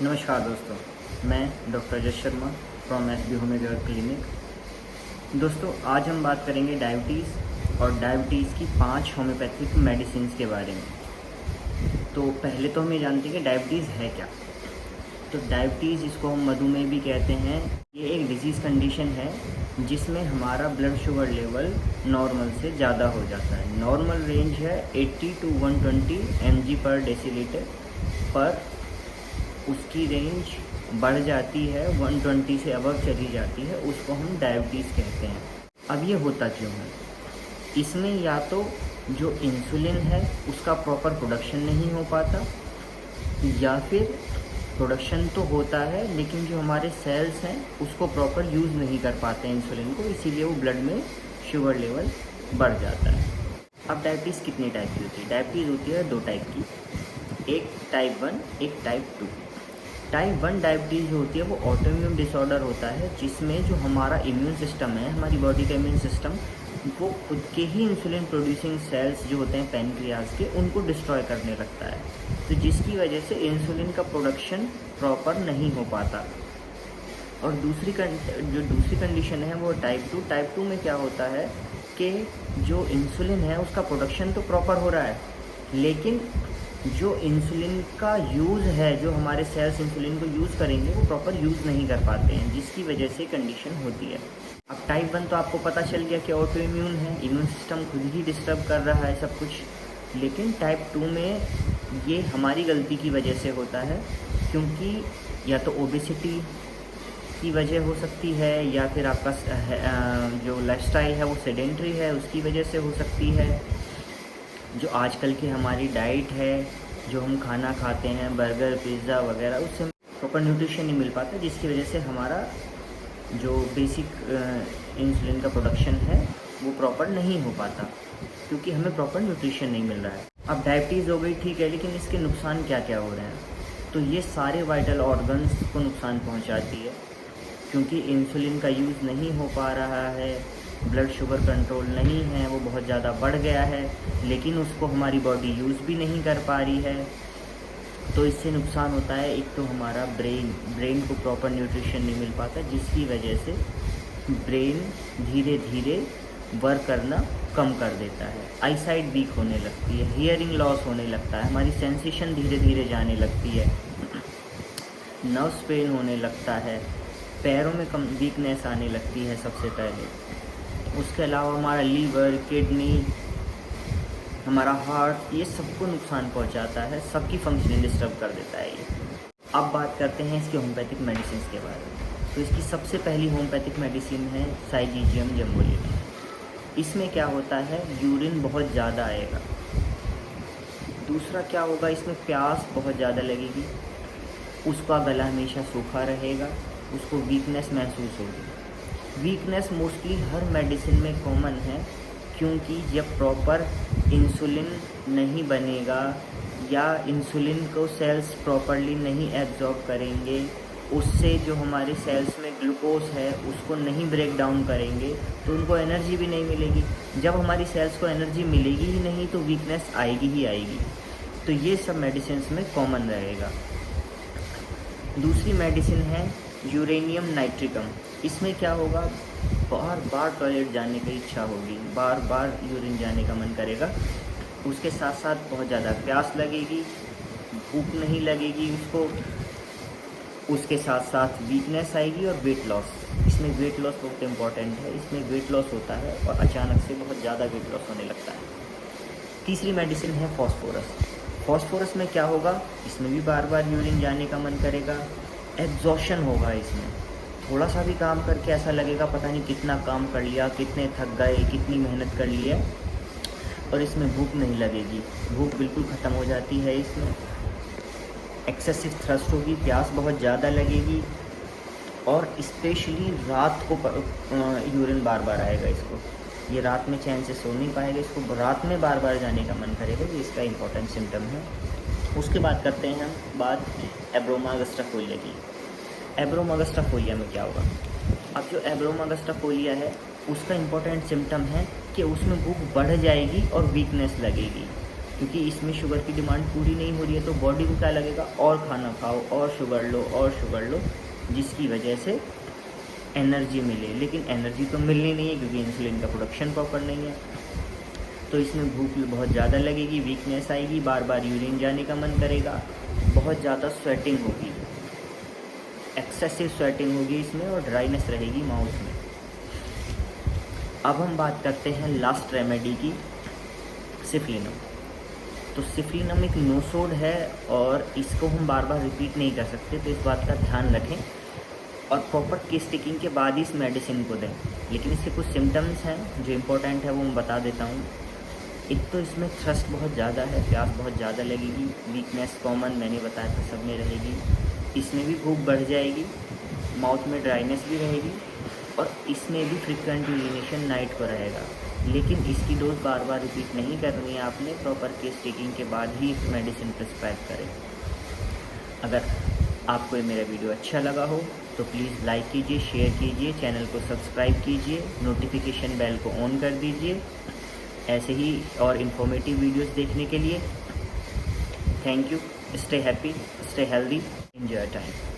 नमस्कार दोस्तों, मैं doctor Yash Sharma from SB homeopath clinic. दोस्तों, आज हम बात करेंगे डायबिटीज़ और डायबिटीज़ की 5 होम्योपैथिक मेडिसिन के बारे में। तो पहले तो हम ये जानते हैं कि डायबिटीज़ है क्या। तो डायबिटीज़, इसको हम मधुमेह भी कहते हैं, ये एक डिजीज़ कंडीशन है जिसमें हमारा ब्लड शुगर लेवल नॉर्मल से ज़्यादा हो जाता है। नॉर्मल रेंज है 80 to 120 mg/डेसीलीटर, पर उसकी रेंज बढ़ जाती है 120 से अबव चली जाती है, उसको हम डायबिटीज़ कहते हैं। अब ये होता क्यों है? इसमें या तो जो इंसुलिन है उसका प्रॉपर प्रोडक्शन नहीं हो पाता, या फिर प्रोडक्शन तो होता है लेकिन जो हमारे सेल्स हैं उसको प्रॉपर यूज़ नहीं कर पाते हैं इंसुलिन को, इसीलिए वो ब्लड में शुगर लेवल बढ़ जाता है। अब डायबिटीज़ कितनी टाइप की होती है? डायबिटीज़ होती है 2 टाइप की, एक टाइप 1, एक टाइप 2। टाइप 1 डायबिटीज़ जो होती है वो ऑटोइम्यून डिसऑर्डर होता है, जिसमें जो हमारा इम्यून सिस्टम है, हमारी बॉडी का इम्यून सिस्टम, वो खुद के ही इंसुलिन प्रोड्यूसिंग सेल्स जो होते हैं पैनक्रियाज के, उनको डिस्ट्रॉय करने लगता है, तो जिसकी वजह से इंसुलिन का प्रोडक्शन प्रॉपर नहीं हो पाता। और दूसरी कंडीशन है वो टाइप 2। टाइप 2 में क्या होता है कि जो इंसुलिन है उसका प्रोडक्शन तो प्रॉपर हो रहा है, लेकिन जो इंसुलिन का यूज़ है, जो हमारे सेल्स इंसुलिन को यूज़ करेंगे, वो प्रॉपर यूज़ नहीं कर पाते हैं, जिसकी वजह से कंडीशन होती है। अब टाइप 1 तो आपको पता चल गया कि ऑटो इम्यून है, इम्यून सिस्टम खुद ही डिस्टर्ब कर रहा है सब कुछ। लेकिन टाइप 2 में ये हमारी गलती की वजह से होता है, क्योंकि या तो ओबेसिटी की वजह हो सकती है, या फिर आपका जो लाइफस्टाइल है वो सेडेंट्री है, उसकी वजह से हो सकती है। जो आजकल की हमारी डाइट है, जो हम खाना खाते हैं बर्गर पिज़्ज़ा वगैरह, उससे प्रॉपर न्यूट्रिशन नहीं मिल पाता, जिसकी वजह से हमारा जो बेसिक इंसुलिन का प्रोडक्शन है वो प्रॉपर नहीं हो पाता, क्योंकि हमें प्रॉपर न्यूट्रिशन नहीं मिल रहा है। अब डायबिटीज़ हो गई, ठीक है, लेकिन इसके नुकसान क्या क्या हो रहे हैं? तो ये सारे वाइटल ऑर्गन्स को नुकसान पहुंचाती है, क्योंकि इंसुलिन का यूज़ नहीं हो पा रहा है, ब्लड शुगर कंट्रोल नहीं है, वो बहुत ज़्यादा बढ़ गया है, लेकिन उसको हमारी बॉडी यूज़ भी नहीं कर पा रही है। तो इससे नुकसान होता है, एक तो हमारा ब्रेन को प्रॉपर न्यूट्रिशन नहीं मिल पाता, जिसकी वजह से ब्रेन धीरे धीरे वर्क करना कम कर देता है, आईसाइट वीक होने लगती है, हियरिंग लॉस होने लगता है, हमारी सेंसेशन धीरे धीरे जाने लगती है, नर्व्स पेन होने लगता है, पैरों में कम वीकनेस आने लगती है सबसे पहले। उसके अलावा हमारा लीवर, किडनी, हमारा हार्ट, ये सबको नुकसान पहुंचाता है, सबकी फंक्शनिंग डिस्टर्ब कर देता है ये। अब बात करते हैं इसकी होम्योपैथिक मेडिसिन के बारे में। तो इसकी सबसे पहली होम्योपैथिक मेडिसिन है साइजीजियम जम्बोलिना। इसमें क्या होता है, यूरिन बहुत ज़्यादा आएगा। दूसरा क्या होगा, इसमें प्यास बहुत ज़्यादा लगेगी, उसका गला हमेशा सूखा रहेगा, उसको वीकनेस महसूस होगी। वीकनेस मोस्टली हर मेडिसिन में कॉमन है, क्योंकि जब प्रॉपर इंसुलिन नहीं बनेगा या इंसुलिन को सेल्स प्रॉपरली नहीं एब्जॉर्ब करेंगे, उससे जो हमारे सेल्स में ग्लूकोज है उसको नहीं ब्रेक डाउन करेंगे, तो उनको एनर्जी भी नहीं मिलेगी। जब हमारी सेल्स को एनर्जी मिलेगी ही नहीं तो वीकनेस आएगी ही आएगी। तो ये सब मेडिसिन में कॉमन रहेगा। दूसरी मेडिसिन है यूरेनियम नाइट्रिकम। इसमें क्या होगा, बार बार टॉयलेट जाने की इच्छा होगी, बार बार यूरिन जाने का मन करेगा, उसके साथ साथ बहुत ज़्यादा प्यास लगेगी, भूख नहीं लगेगी उसको, उसके साथ साथ वीकनेस आएगी और वेट लॉस। इसमें वेट लॉस बहुत इम्पॉर्टेंट है, इसमें वेट लॉस होता है और अचानक से बहुत ज़्यादा वेट लॉस होने लगता है। तीसरी मेडिसिन है फॉस्फोरस। फॉस्फोरस में क्या होगा, इसमें भी बार बार यूरिन जाने का मन करेगा, एग्जॉशन होगा, इसमें थोड़ा सा भी काम करके ऐसा लगेगा पता नहीं कितना काम कर लिया, कितने थक गए, कितनी मेहनत कर ली है। और इसमें भूख नहीं लगेगी, भूख बिल्कुल ख़त्म हो जाती है। इसमें एक्सेसिव थ्रस्ट होगी, प्यास बहुत ज़्यादा लगेगी, और स्पेशली रात को यूरिन बार बार आएगा इसको, ये रात में चैन से सो नहीं पाएगा, इसको रात में बार बार जाने का मन करेगा, ये इसका इंपॉर्टेंट सिम्टम है। उसके बाद करते हैं हम बात एब्रोमागस्टाफोलिया की। एब्रोमागस्टाफोलिया में क्या होगा, अब जो एब्रोमागस्टाफोलिया है उसका इम्पोर्टेंट सिम्टम है कि उसमें भूख बढ़ जाएगी और वीकनेस लगेगी, क्योंकि इसमें शुगर की डिमांड पूरी नहीं हो रही है, तो बॉडी को क्या लगेगा, और खाना खाओ, और शुगर लो, और शुगर लो, जिसकी वजह से एनर्जी मिले। लेकिन एनर्जी तो मिलनी नहीं है क्योंकि इंसुलिन का प्रोडक्शन प्रॉपर नहीं है। तो इसमें भूख बहुत ज़्यादा लगेगी, वीकनेस आएगी, बार बार यूरिन जाने का मन करेगा, बहुत ज़्यादा स्वेटिंग होगी, एक्सेसिव स्वेटिंग होगी इसमें, और ड्राइनेस रहेगी माउथ में। अब हम बात करते हैं लास्ट रेमेडी की, सिफलिनम। तो सिफलिनम एक नोसोड है और इसको हम बार बार रिपीट नहीं कर सकते, तो इस बात का ध्यान रखें और प्रॉपर केस टेकिंग के बाद ही इस मेडिसिन को दें। लेकिन इसके कुछ सिम्टम्स हैं जो इम्पोर्टेंट है, वो मैं बता देता हूँ। एक तो इसमें थ्रस्ट बहुत ज़्यादा है, प्यास बहुत ज़्यादा लगेगी, वीकनेस कॉमन मैंने बताया था सब में रहेगी, इसमें भी भूख बढ़ जाएगी, माउथ में ड्राइनेस भी रहेगी, और इसमें भी फ्रिक्वेंट यूरिनेशन नाइट को रहेगा। लेकिन इसकी डोज बार बार रिपीट नहीं करनी है आपने, प्रॉपर केस टेकिंग के बाद ही मेडिसिन प्रिस्क्राइब करें। अगर आपको ये मेरा वीडियो अच्छा लगा हो तो प्लीज़ लाइक कीजिए, शेयर कीजिए, चैनल को सब्सक्राइब कीजिए, नोटिफिकेशन बेल को ऑन कर दीजिए ऐसे ही और इन्फॉर्मेटिव वीडियोस देखने के लिए। Thank you. Stay happy, stay healthy, enjoy time.